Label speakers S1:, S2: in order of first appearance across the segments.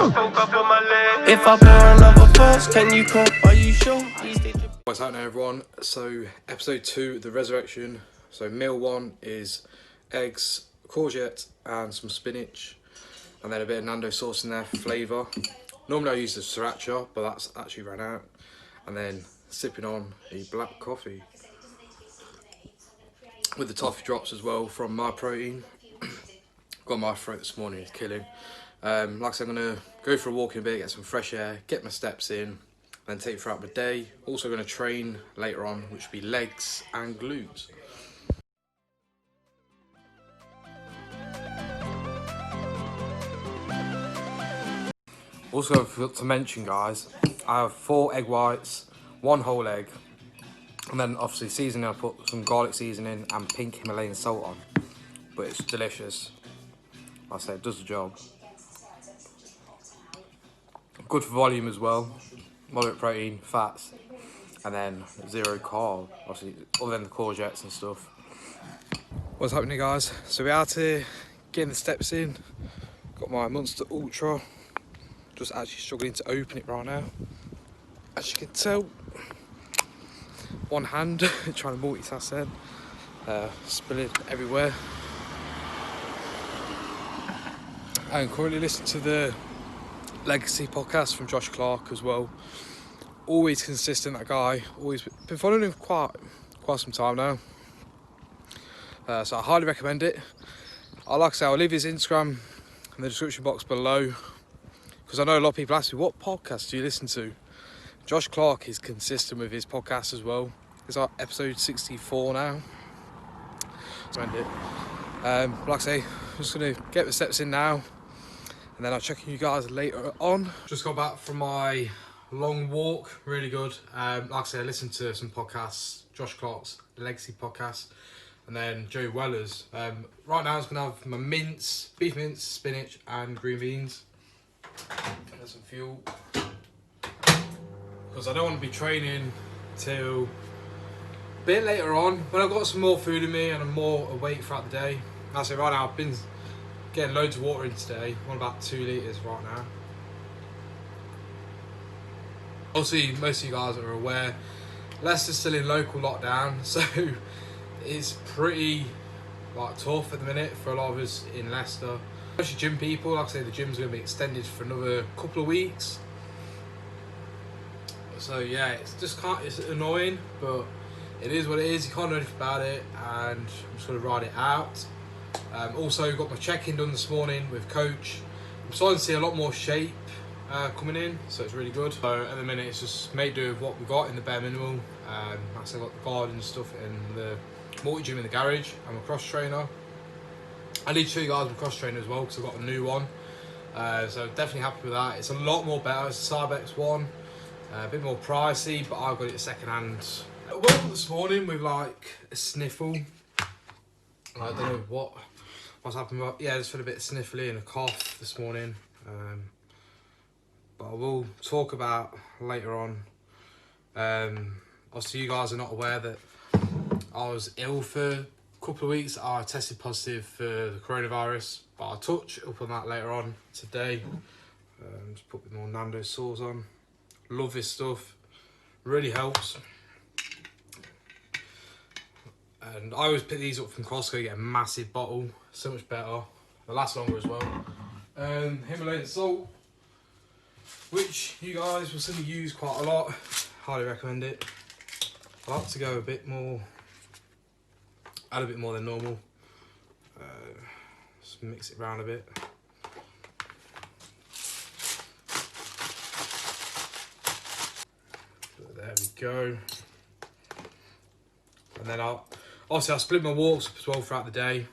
S1: If I pour another first, can you come? Are you sure?
S2: What's happening, everyone? So episode 2, the resurrection. So meal 1 is eggs, courgette and some spinach, and then a bit of Nando sauce in there for flavour. Normally I use the sriracha, but that's actually ran out. And then sipping on a black coffee with the toffee drops as well from My Protein. Got my throat this morning, it's killing. Like I said, I'm going to go for a walk in a bit, get some fresh air, get my steps in, then take it throughout the day. Also going to train later on, which will be legs and glutes. Also, I forgot to mention, guys, I have 4 egg whites, 1 whole egg, and then obviously seasoning, I put some garlic seasoning and pink Himalayan salt on. But it's delicious. Like I say, it does the job. Good for volume as well. Moderate protein, fats, and then 0 carb, obviously, other than the courgettes and stuff. What's happening, guys? So we're out here getting the steps in. Got my Monster Ultra. Just actually struggling to open it right now. As you can tell, one hand trying to multitask then, spilling everywhere. And currently listening to the Legacy podcast from Josh Clark as well. Always consistent, that guy. Always been following him quite some time now. So I highly recommend it. Like I say, I'll leave his Instagram in the description box below, because I know a lot of people ask me, what podcast do you listen to? Josh Clark is consistent with his podcast as well. It's our episode 64 now. So end it. Like I say, I'm just going to get the steps in now, and then I'll check in you guys later on. Just got back from my long walk, really good. Like I say, I listened to some podcasts, Josh Clark's Legacy podcast, and then Joe Weller's. Right now I'm just going to have my mince, beef mince, spinach and green beans. And some fuel. Because I don't want to be training till a bit later on, when I've got some more food in me and I'm more awake throughout the day. That's it. Right now I've been getting loads of water in today. I'm on about 2 litres right now. Obviously, most of you guys are aware, Leicester's still in local lockdown, so it's pretty tough at the minute for a lot of us in Leicester. Especially gym people. Like I say, the gym's going to be extended for another couple of weeks. So yeah, it's annoying, but it is what it is. You can't do anything about it, and I'm just going to ride it out. Also got my check-in done this morning with coach. I'm starting to see a lot more shape coming in, so it's really good. So at the minute it's just made do with what we got in the bare minimum. Like I said, I got the garden stuff in the multi-gym in the garage. I'm a cross trainer. I need to show you guys my cross trainer as well, because I've got a new one. So definitely happy with that. It's a lot more better. It's a Cybex one. A bit more pricey, but I got it second hand. I woke up this morning with like a sniffle. I don't know what's happened, but yeah, I just feel a bit sniffly and a cough this morning. But I will talk about later on. Obviously you guys are not aware that I was ill for a couple of weeks. I tested positive for the coronavirus, but I'll touch up on that later on today. Just put a bit more Nando sauce on. Love this stuff, really helps. And I always pick these up from Costco, get a massive bottle, so much better. They last longer as well. Himalayan salt, which you guys will see me use quite a lot. Highly recommend it. I like to go a bit more, add a bit more than normal. Just mix it around a bit. There we go. And then I'll split my walks up as well throughout the day.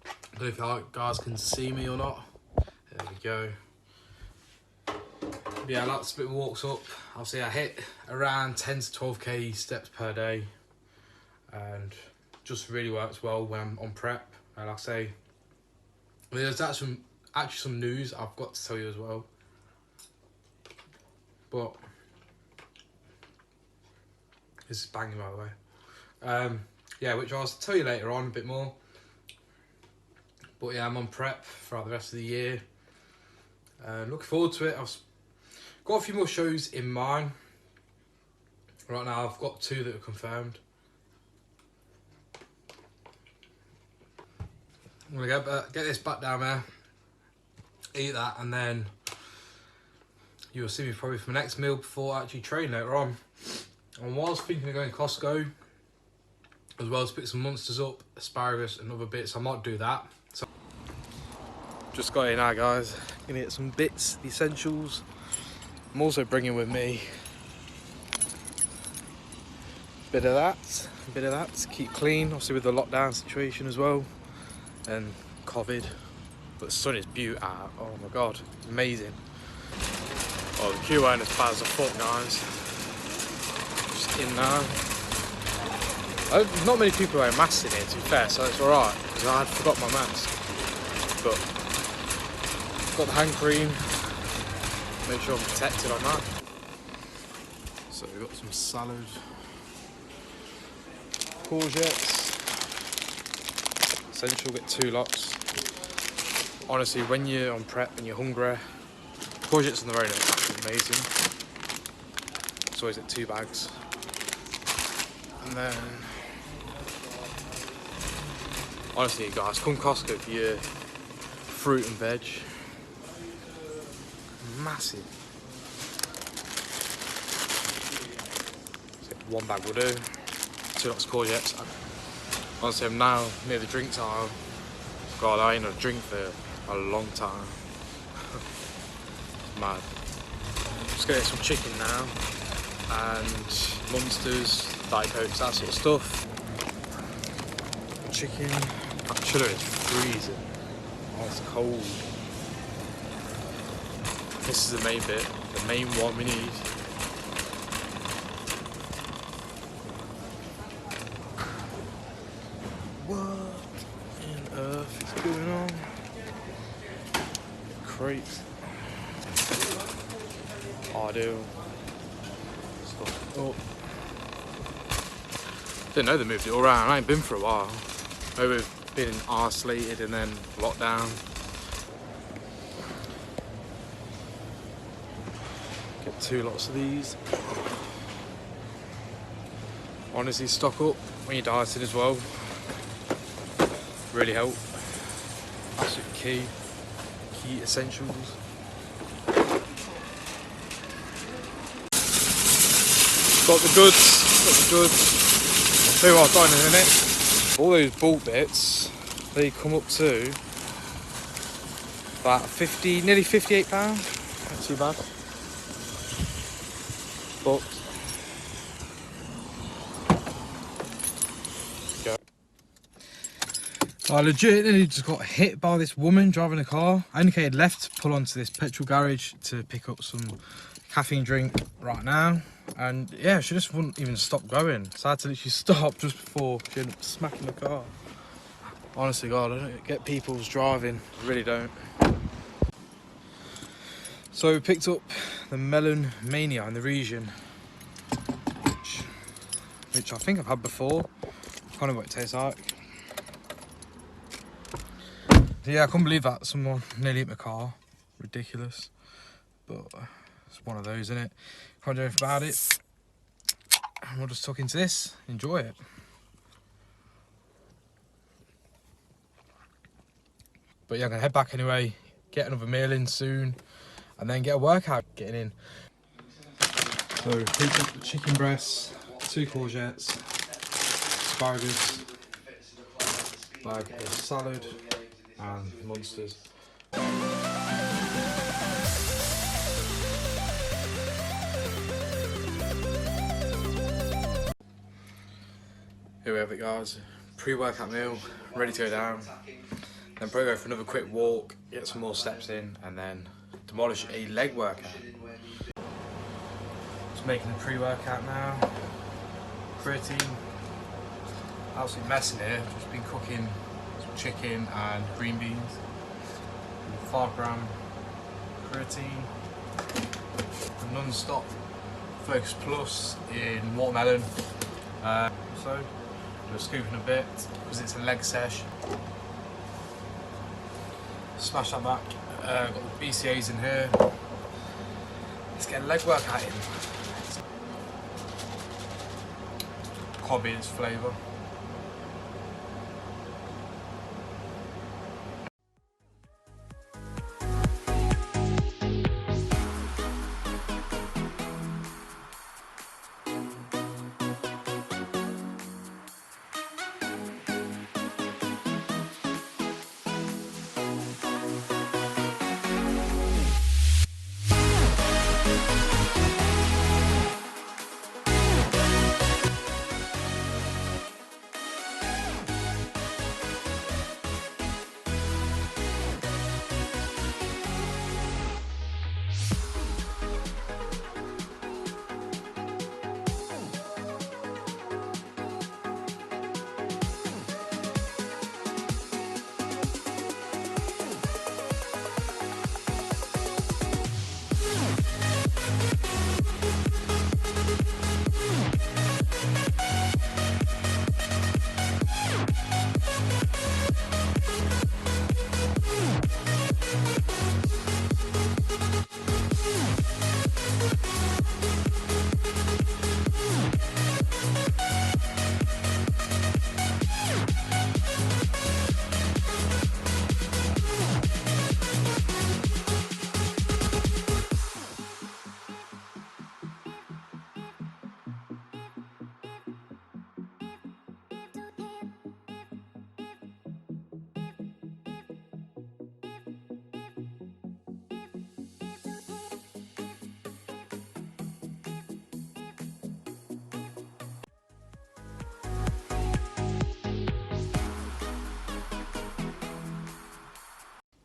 S2: I don't know if you guys can see me or not. There we go. Yeah, I like to split my walks up. Obviously I hit around 10 to 12k steps per day, and just really works well when I'm on prep. And like I say, there's actually some news I've got to tell you as well. But this is banging, by the way. Yeah, which I'll tell you later on a bit more. But yeah, I'm on prep throughout the rest of the year. Looking forward to it. I've got a few more shows in mind. Right now I've got 2 that are confirmed. I'm going to get this back down there, eat that, and then you'll see me probably for my next meal before I actually train later on. And whilst thinking of going to Costco, as well as pick some monsters up, asparagus and other bits, I might do that. So just got in now, guys. Gonna get some bits, the essentials. I'm also bringing with me a bit of that to keep clean, obviously with the lockdown situation as well, and COVID. But the sun is beautiful. Oh my god, amazing. Oh, the queue ain't as bad as I thought, guys. Just in now. Not many people wearing masks in here, to be fair, so it's alright, because I had forgot my mask. But got the hand cream, make sure I'm protected on that. So we've got some salad, courgettes, essential, get 2 lots. Honestly, when you're on prep and you're hungry, courgettes on their own are absolutely amazing. It's always at 2 bags. And then, honestly guys, come Costco for your fruit and veg. Massive. So 1 bag will do. 2 lots of courgettes. Honestly, I'm now near the drink time. God, I ain't had a drink for a long time. Mad. Just gonna get some chicken now. And monsters, Diet Cokes, that sort of stuff. Chicken. That chiller is freezing. Oh, it's cold. This is the main bit, the main one we need. What on earth is going on? Crates. Oh, I do. Stuff up. Didn't know they moved it all around. I ain't been for a while. Maybe we've been isolated and then locked down. Get 2 lots of these. Honestly, stock up when you're dieting as well. Really help. Absolutely key essentials. Got the goods. I'll tell you what I've got in a minute. All those bolt bits, they come up to about 50, nearly £58. Not too bad. But I legitimately just got hit by this woman driving a car. I indicated left to pull onto this petrol garage to pick up some caffeine drink right now. And yeah, she just wouldn't even stop going. So I had to literally stop just before she ended up smacking the car. Honestly, God, I don't get people's driving. I really don't. So we picked up the Melon Mania in the region, which I think I've had before. Kind of what it tastes like. Yeah, I couldn't believe that someone nearly hit my car. Ridiculous. But it's one of those, isn't it? Can't do anything about it. And we'll just tuck into this, enjoy it. But yeah, I'm gonna head back anyway, get another meal in soon, and then get a workout getting in. So picked up the chicken breasts, 2 courgettes, asparagus, bag of salad, and monsters. Here we have it, guys. Pre-workout meal, ready to go down. Then probably go for another quick walk, get some more steps in, and then demolish a leg workout. Just making a pre-workout now. Creatine. Absolutely messing here. Just been cooking some chicken and green beans. 5 gram creatine. Non-stop Focus Plus in watermelon. So just scooping a bit because it's a leg sesh. Smash that back Got the BCAs in here. Let's get a leg workout in. Cobb's flavour.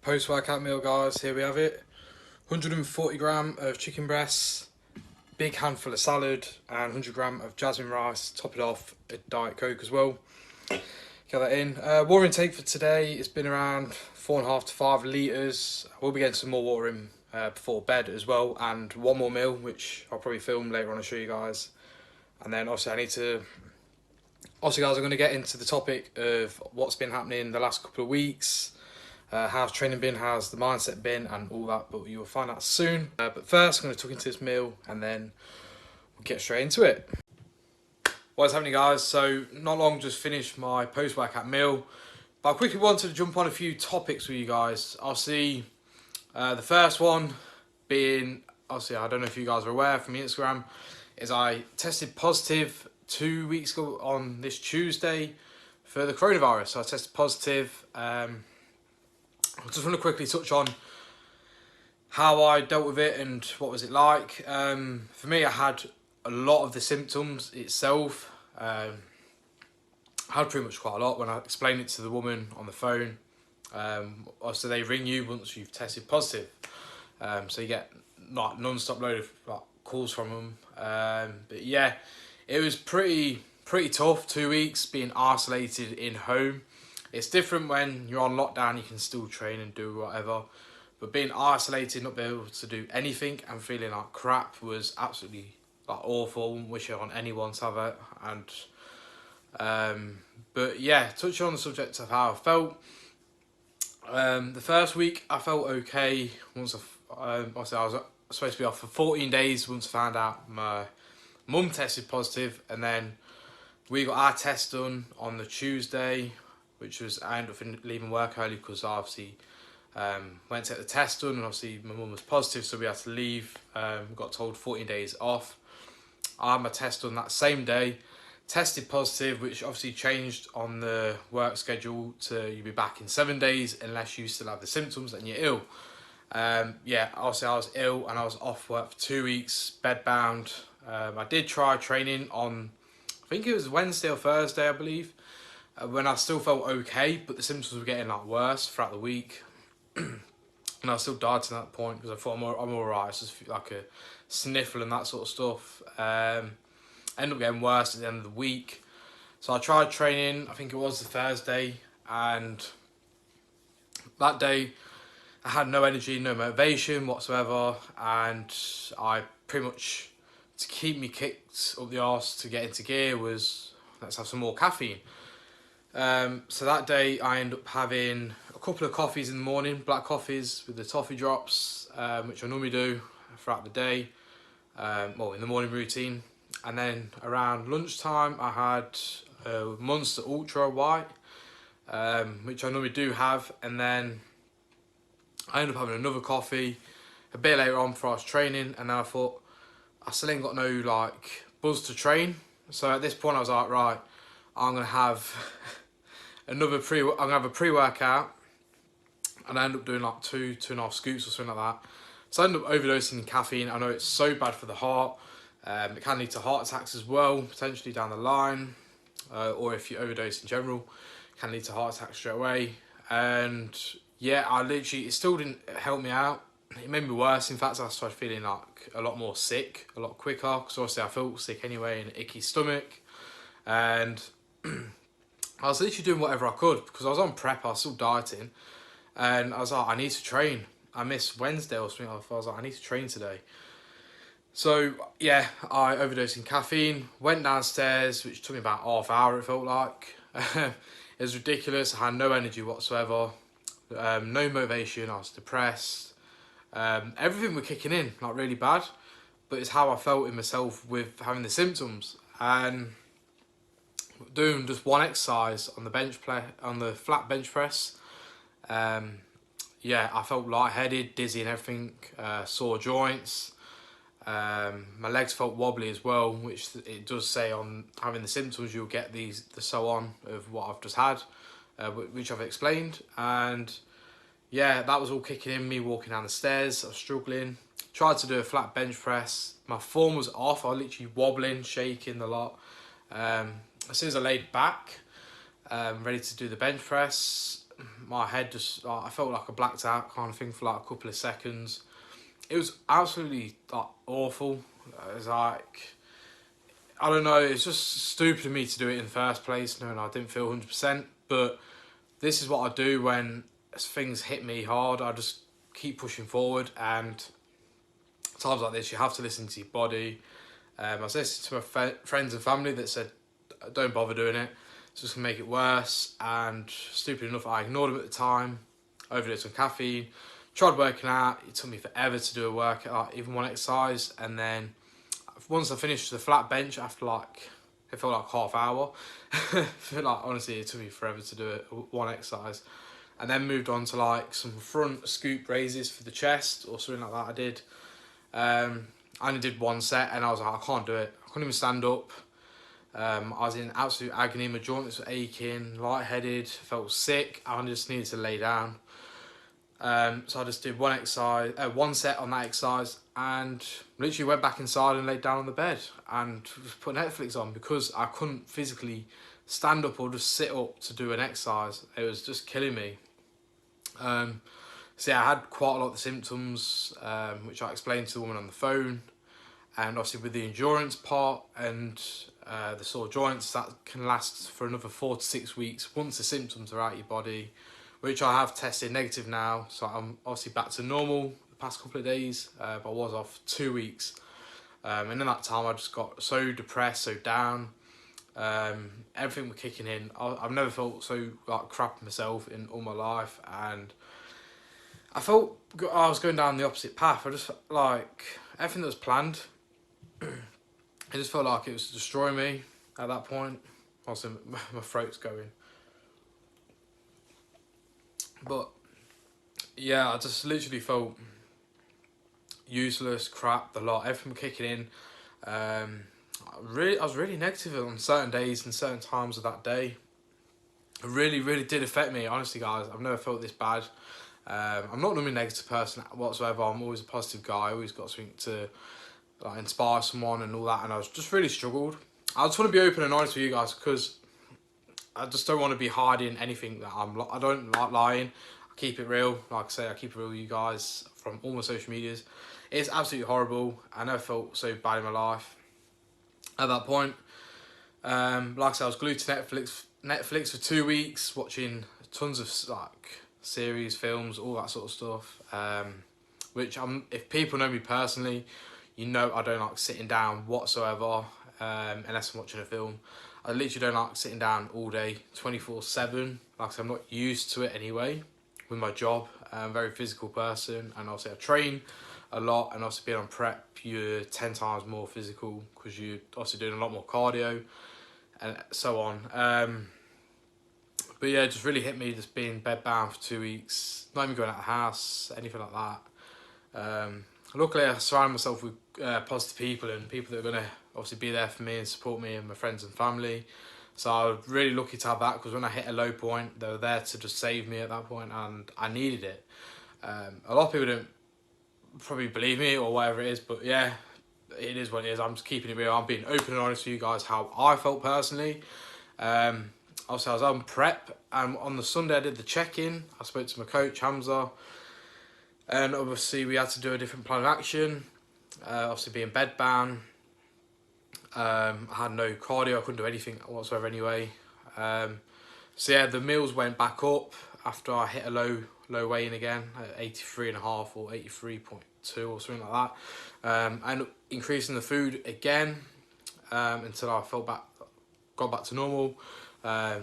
S2: Post-workout meal, guys, here we have it. 140 gram of chicken breasts, big handful of salad, and 100 gram of jasmine rice. Top it off a Diet Coke as well. Get that in. Water intake for today has been around 4.5 to 5 litres. I will be getting some more water in before bed as well, and one more meal, which I'll probably film later on and show you guys. And then obviously guys, I'm going to get into the topic of what's been happening the last couple of weeks. How's training been, how's the mindset been, and all that, but you'll find out soon. But first, I'm going to talk into this meal, and then we'll get straight into it. What's happening, guys? So, not long just finished my post-workout meal, but I quickly wanted to jump on a few topics with you guys. Obviously, the first one being, obviously, I don't know if you guys are aware from Instagram, is I tested positive 2 weeks ago on this Tuesday for the coronavirus. So I tested positive. I just want to quickly touch on how I dealt with it and what was it like. For me, I had a lot of the symptoms itself. I had pretty much quite a lot when I explained it to the woman on the phone. So they ring you once you've tested positive. So you get like non-stop load of like calls from them. But yeah, it was pretty tough. 2 weeks being isolated in home. It's different when you're on lockdown, you can still train and do whatever. But being isolated, not being able to do anything and feeling like crap was absolutely like awful. I wouldn't wish it on anyone to have it. And but yeah, touching on the subject of how I felt. The first week I felt okay. Once obviously I was supposed to be off for 14 days once I found out my mum tested positive, and then we got our test done on the Tuesday, which was, I ended up leaving work early because I obviously went to get the test done, and obviously my mum was positive, so we had to leave. Got told 14 days off. I had my test done that same day, tested positive, which obviously changed on the work schedule to you'll be back in 7 days unless you still have the symptoms and you're ill. Yeah, obviously I was ill and I was off work for 2 weeks, bedbound. I did try training on, I think it was Wednesday or Thursday, I believe, when I still felt okay, but the symptoms were getting like worse throughout the week. And I still died to that point because I thought I'm alright. It's just like a sniffle and that sort of stuff. Ended up getting worse at the end of the week. So I tried training, I think it was the Thursday, and that day I had no energy, no motivation whatsoever, and I pretty much, to keep me kicked up the arse to get into gear, was let's have some more caffeine. So that day I ended up having a couple of coffees in the morning, black coffees with the toffee drops, which I normally do throughout the day, well, in the morning routine. And then around lunchtime, I had a Monster Ultra White, which I normally do have. And then I ended up having another coffee a bit later on before I was training. And then I thought, I still ain't got no like buzz to train. So at this point I was like, right, I'm gonna have I'm gonna have a pre-workout, and I end up doing like 2.5 scoops or something like that. So I end up overdosing in caffeine. I know it's so bad for the heart. It can lead to heart attacks as well, potentially down the line, or if you overdose in general, it can lead to heart attacks straight away. And yeah, it still didn't help me out. It made me worse. In fact, I started feeling like a lot more sick, a lot quicker, because obviously I felt sick anyway, and an icky stomach. And I was literally doing whatever I could, because I was on prep, I was still dieting, and I was like, I need to train. I missed Wednesday or something. I was like, I need to train today. So yeah, I overdosed in caffeine, went downstairs, which took me about half hour, it felt like. It was ridiculous. I had no energy whatsoever, no motivation. I was depressed. Everything was kicking in, like really bad, but it's how I felt in myself with having the symptoms. And doing just one exercise on the flat bench press, yeah, I felt lightheaded, dizzy and everything, sore joints. My legs felt wobbly as well, which it does say on having the symptoms you'll get the so on of what I've just had, which I've explained. And yeah, that was all kicking in, me walking down the stairs. I was struggling. Tried to do a flat bench press. My form was off. I was literally wobbling, shaking a lot. As soon as I laid back, ready to do the bench press, my head just, I felt like I blacked out kind of thing for like a couple of seconds. It was absolutely like awful. It was like, I don't know, it's just stupid of me to do it in the first place. No, I didn't feel 100%, but this is what I do when things hit me hard. I just keep pushing forward, and times like this you have to listen to your body. I was listening to my friends and family that said, don't bother doing it, it's just going to make it worse. And stupid enough, I ignored them at the time, overdosed on caffeine, tried working out. It took me forever to do a workout, even one exercise. And then once I finished the flat bench, after like, it felt like half hour. I feel like, honestly, it took me forever to do it, one exercise. And then moved on to like some front scoop raises for the chest or something like that I did. I only did one set and I was like, I can't do it. I couldn't even stand up. I was in absolute agony. My joints were aching, lightheaded, felt sick. I just needed to lay down. So I just did one set on that exercise, and literally went back inside and laid down on the bed and just put Netflix on, because I couldn't physically stand up or just sit up to do an exercise. It was just killing me. So yeah, I had quite a lot of the symptoms, which I explained to the woman on the phone. And obviously with the endurance part and the sore joints, that can last for another 4 to 6 weeks once the symptoms are out of your body, which I have tested negative now. So I'm obviously back to normal the past couple of days, but I was off 2 weeks. And in that time I just got so depressed, so down. Everything was kicking in. I've never felt so like crap myself in all my life, and I felt I was going down the opposite path. I just felt like everything that was planned, it just felt like it was destroying me at that point. Also, my throat's going. But yeah, I just literally felt useless, crap, the lot, everything kicking in. I was really negative on certain days and certain times of that day. It really did affect me, honestly, guys. I've never felt this bad. I'm not normally a negative person whatsoever. I'm always a positive guy. I always got something to like inspire someone and all that, and I was just really struggled. I just want to be open and honest with you guys, because I just don't want to be hiding anything that I don't like lying. I keep it real. Like I say, I keep it real with you guys from all my social medias. It's absolutely horrible. I never felt so bad in my life at that point. Like I said, I was glued to Netflix for 2 weeks, watching tons of like series, films, all that sort of stuff. Which if people know me personally, you know I don't like sitting down whatsoever, unless I'm watching a film. I literally don't like sitting down all day, 24/7. Like I said, I'm not used to it anyway. with my job. I'm a very physical person, and obviously I train a lot, and also being on prep, you're 10 times more physical because you're also doing a lot more cardio and so on. But yeah, it just really hit me just being bedbound for 2 weeks, not even going out of the house, anything like that. Luckily, I surround myself with positive people and people that are going to obviously be there for me and support me and my friends and family. So I was really lucky to have that, because when I hit a low point, they were there to just save me at that point, and I needed it. A lot of people don't probably believe me or whatever it is, but yeah, it is what it is. I'm just keeping it real. I'm being open and honest with you guys how I felt personally. Also, I was on prep, and on the Sunday I did the check-in. I spoke to my coach, Hamza, and obviously we had to do a different plan of action. Obviously being bedbound, I had no cardio, I couldn't do anything whatsoever anyway. So yeah, the meals went back up after I hit a low weigh-in again at 83.5 or 83.2 or something like that. And increasing the food again until I got back to normal.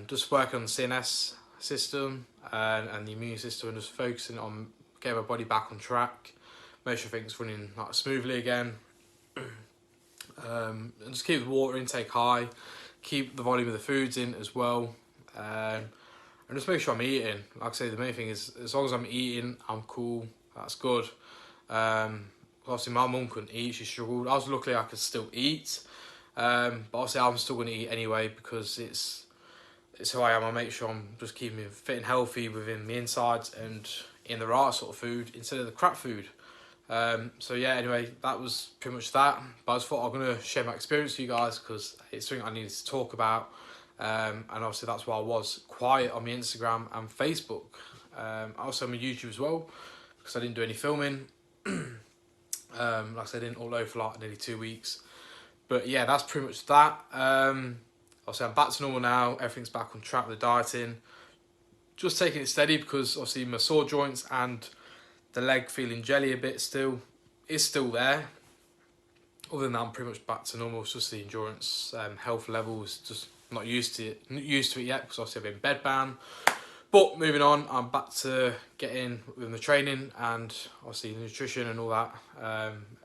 S2: Just working on the CNS system and the immune system, and just focusing on getting my body back on track, make sure things running like smoothly again. And just keep the water intake high, keep the volume of the foods in as well, and just make sure I'm eating. Like I say, the main thing is as long as I'm eating, I'm cool. That's good. Obviously, my mum couldn't eat; she struggled. I was luckily I could still eat, but obviously I'm still going to eat anyway because it's who I am. I make sure I'm just keeping fit and healthy within the insides and in the right sort of food instead of the crap food. So yeah, anyway, that was pretty much that. But I just thought I'm going to share my experience with you guys because it's something I needed to talk about. And obviously that's why I was quiet on my Instagram and Facebook. Also on my YouTube as well, because I didn't do any filming. Like I said, I didn't upload for like nearly 2 weeks. But yeah, that's pretty much that. Obviously I'm back to normal now. Everything's back on track with the dieting. Just taking it steady because obviously my sore joints and the leg feeling jelly a bit is still there. Other than that, I'm pretty much back to normal. It's just the endurance health levels, just not used to it yet because obviously I've been bedbound. But moving on, I'm back to getting with the training and obviously the nutrition and all that.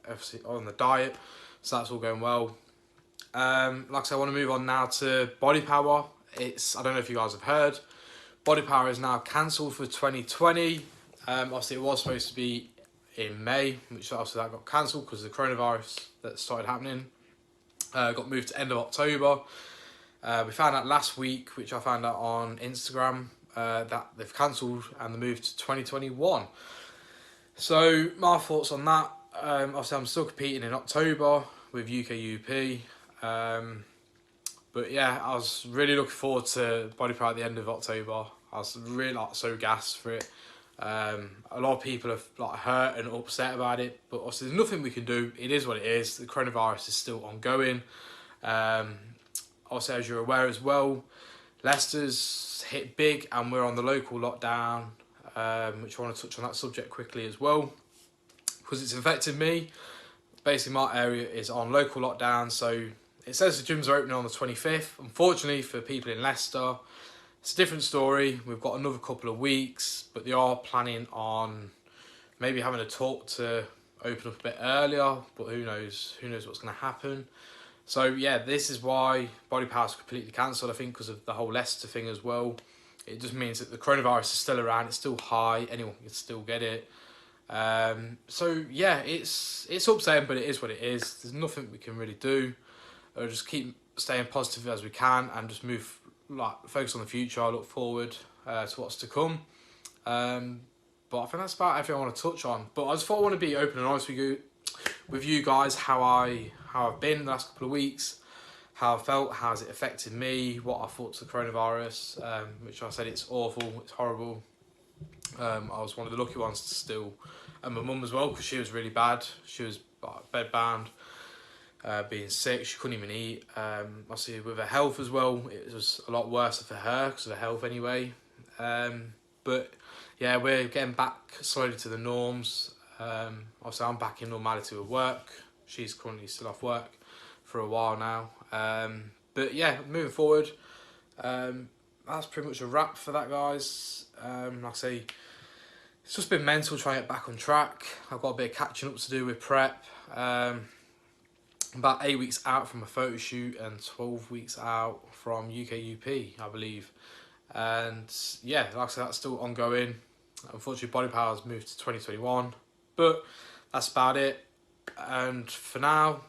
S2: Obviously on the diet, so that's all going well. Like I said, I want to move on now to body power. I don't know if you guys have heard, body power is now cancelled for 2020. Obviously, it was supposed to be in May, which obviously that got cancelled because of the coronavirus that started happening. Got moved to end of October. We found out last week, which I found out on Instagram, that they've cancelled and they moved to 2021. So my thoughts on that. Obviously, I'm still competing in October with UKUP. But yeah, I was really looking forward to body power at the end of October. I was really so gassed for it. A lot of people have hurt and upset about it, but obviously there's nothing we can do. It is what it is. The coronavirus is still ongoing. Also, as you're aware as well, Leicester's hit big and we're on the local lockdown, which I want to touch on that subject quickly as well, because it's affected me. Basically, my area is on local lockdown, so it says the gyms are opening on the 25th. Unfortunately for people in Leicester, it's a different story. We've got another couple of weeks, but they are planning on maybe having a talk to open up a bit earlier, but who knows what's going to happen. So yeah, this is why body power is completely cancelled, I think, because of the whole Leicester thing as well. It just means that the coronavirus is still around, it's still high, anyone can still get it. So yeah, it's upsetting, but it is what it is. There's nothing we can really do. Just keep staying positive as we can and just focus on the future, look forward to what's to come. But I think that's about everything I want to touch on. But I just thought I want to be open and honest with you guys, how I've been the last couple of weeks, how I felt, how has it affected me, what I thought to the coronavirus, which I said it's awful, it's horrible. I was one of the lucky ones to still, and my mum as well, because she was really bad. She was bedbound, being sick, she couldn't even eat. Obviously with her health as well, it was a lot worse for her because of her health anyway. But yeah, we're getting back slowly to the norms. Obviously I'm back in normality with work. She's currently still off work for a while now. But yeah, moving forward, that's pretty much a wrap for that, guys. Like I say, It's just been mental trying to get back on track. I've got a bit of catching up to do with prep. About 8 weeks out from a photo shoot and 12 weeks out from UKUP, I believe. And yeah, like I said, that's still ongoing. Unfortunately, Body Power's moved to 2021, but that's about it. And for now,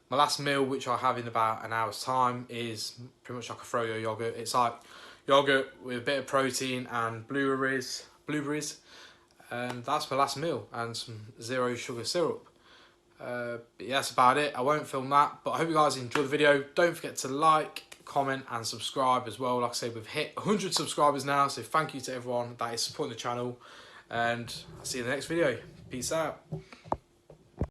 S2: my last meal, which I have in about an hour's time, is pretty much like a froyo yogurt. It's like yogurt with a bit of protein and blueberries, and that's my last meal, and some zero sugar syrup. But yeah, that's about it. I won't film that, but I hope you guys enjoyed the video. Don't forget to like, comment and subscribe as well. Like I said, we've hit 100 subscribers now, so thank you to everyone that is supporting the channel, and I'll see you in the next video. Peace out.